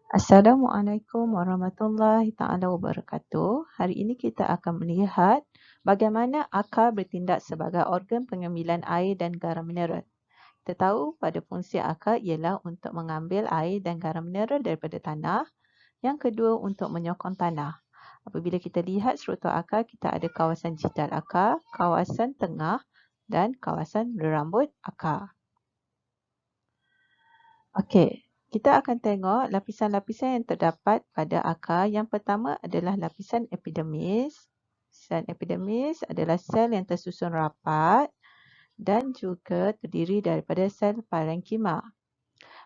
Assalamualaikum warahmatullahi taala wabarakatuh. Hari ini kita akan melihat bagaimana akar bertindak sebagai organ pengambilan air dan garam mineral. Kita tahu pada fungsi akar ialah untuk mengambil air dan garam mineral daripada tanah. Yang kedua untuk menyokong tanah. Apabila kita lihat struktur akar, kita ada kawasan jidal akar, kawasan tengah dan kawasan rambut akar. Okey, kita akan tengok lapisan-lapisan yang terdapat pada akar. Yang pertama adalah lapisan epidermis. Sel epidermis adalah sel yang tersusun rapat dan juga terdiri daripada sel parenkima.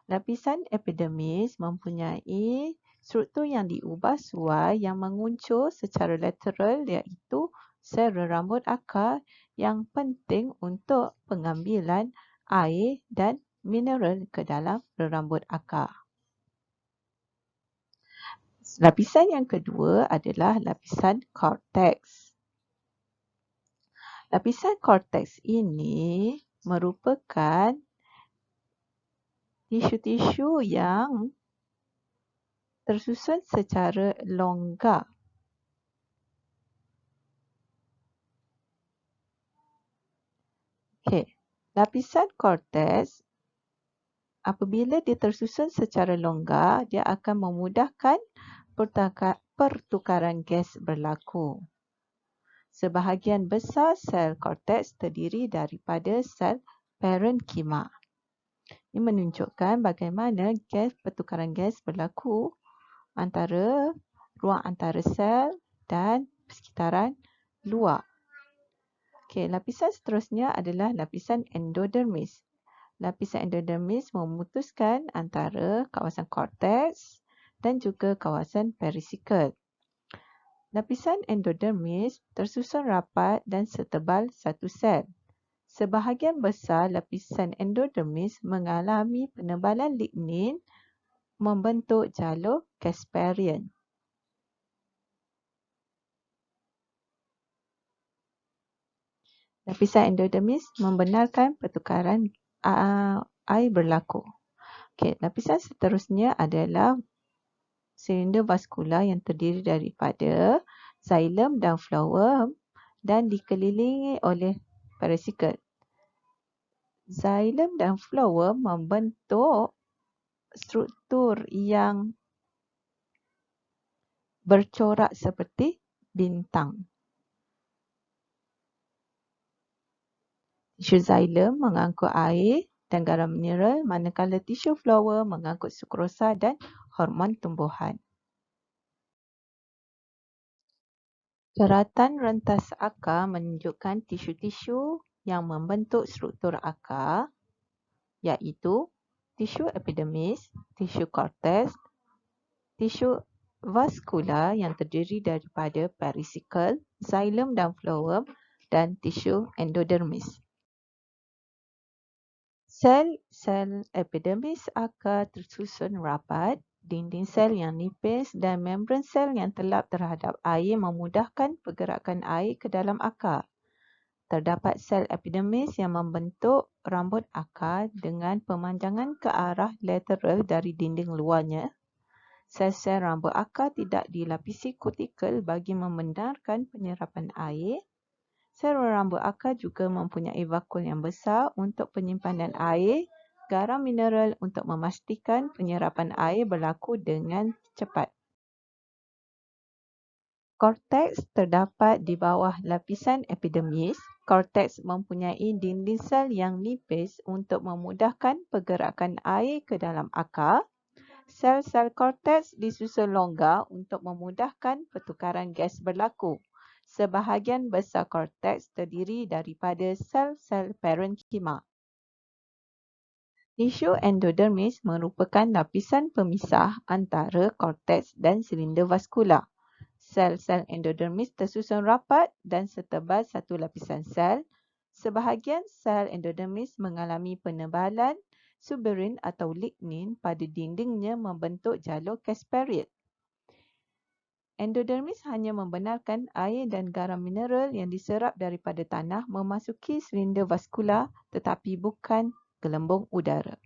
Lapisan epidermis mempunyai struktur yang diubah suai yang menguncur secara lateral iaitu sel rambut akar yang penting untuk pengambilan air dan mineral ke dalam rambut akar. Lapisan yang kedua adalah lapisan korteks. Lapisan korteks ini merupakan tisu-tisu yang tersusun secara longgar. Okey, lapisan korteks apabila dia tersusun secara longgar, dia akan memudahkan pertukaran gas berlaku. Sebahagian besar sel korteks terdiri daripada sel parenkima. Ini menunjukkan bagaimana pertukaran gas berlaku antara ruang antara sel dan persekitaran luar. Okey, lapisan seterusnya adalah lapisan endodermis. Lapisan endodermis memutuskan antara kawasan korteks dan juga kawasan perisikal. Lapisan endodermis tersusun rapat dan setebal satu sel. Sebahagian besar lapisan endodermis mengalami penebalan lignin membentuk jalur Casparian. Lapisan endodermis membenarkan pertukaran air berlaku. Okey, lapisan seterusnya adalah silinder vaskular yang terdiri daripada xylem dan phloem dan dikelilingi oleh perisikal. Xylem dan phloem membentuk struktur yang bercorak seperti bintang. Tisu xylem mengangkut air dan garam mineral, manakala tisu phloem mengangkut sukrosa dan hormon tumbuhan. Keratan rentas akar menunjukkan tisu-tisu yang membentuk struktur akar, iaitu tisu epidermis, tisu korteks, tisu vaskular yang terdiri daripada perisikal, xylem dan phloem, dan tisu endodermis. Sel-sel epidermis akar tersusun rapat, dinding sel yang nipis dan membran sel yang telap terhadap air memudahkan pergerakan air ke dalam akar. Terdapat sel epidermis yang membentuk rambut akar dengan pemanjangan ke arah lateral dari dinding luarnya. Sel-sel rambut akar tidak dilapisi kutikel bagi membenarkan penyerapan air. Sel rambut akar juga mempunyai vakul yang besar untuk penyimpanan air, garam mineral untuk memastikan penyerapan air berlaku dengan cepat. Korteks terdapat di bawah lapisan epidermis. Korteks mempunyai dinding sel yang nipis untuk memudahkan pergerakan air ke dalam akar. Sel-sel korteks disusun longgar untuk memudahkan pertukaran gas berlaku. Sebahagian besar korteks terdiri daripada sel-sel parenkima. Tisu endodermis merupakan lapisan pemisah antara korteks dan silinder vaskular. Sel-sel endodermis tersusun rapat dan setebal satu lapisan sel. Sebahagian sel endodermis mengalami penebalan suberin atau lignin pada dindingnya membentuk jalur Casparian. Endodermis hanya membenarkan air dan garam mineral yang diserap daripada tanah memasuki silinder vaskular tetapi bukan gelembung udara.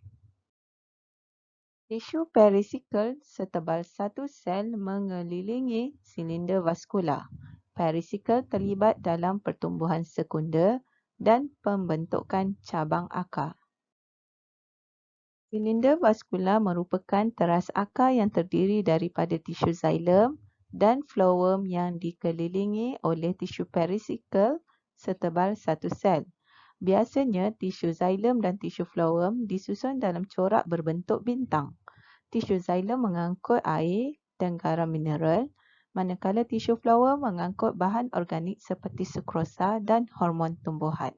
Tisu perisikal setebal satu sel mengelilingi silinder vaskular. Perisikal terlibat dalam pertumbuhan sekunder dan pembentukan cabang akar. Silinder vaskular merupakan teras akar yang terdiri daripada tisu xilem dan phloem yang dikelilingi oleh tisu perisikal setebal satu sel. Biasanya, tisu xilem dan tisu phloem disusun dalam corak berbentuk bintang. Tisu xilem mengangkut air dan garam mineral, manakala tisu phloem mengangkut bahan organik seperti sukrosa dan hormon tumbuhan.